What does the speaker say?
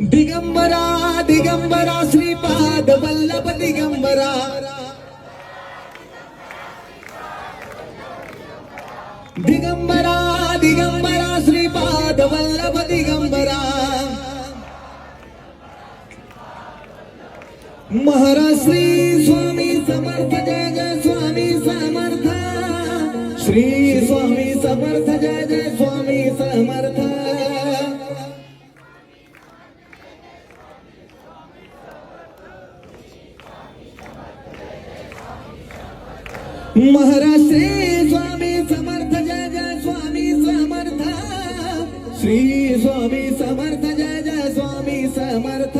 Digambara Digambara Shripad Vallabh Digambara Digambara Digambara Shripad Vallabh Digambara Maharaj Shri Swami Samarth Jai Jai Swami Samarth Shri Swami Samarth Jai Jai Swami Samarth Maharaj Shri Swami Samarth Jai Jai Swami Samarth Shri Swami Samarth Jai Jai Swami Samarth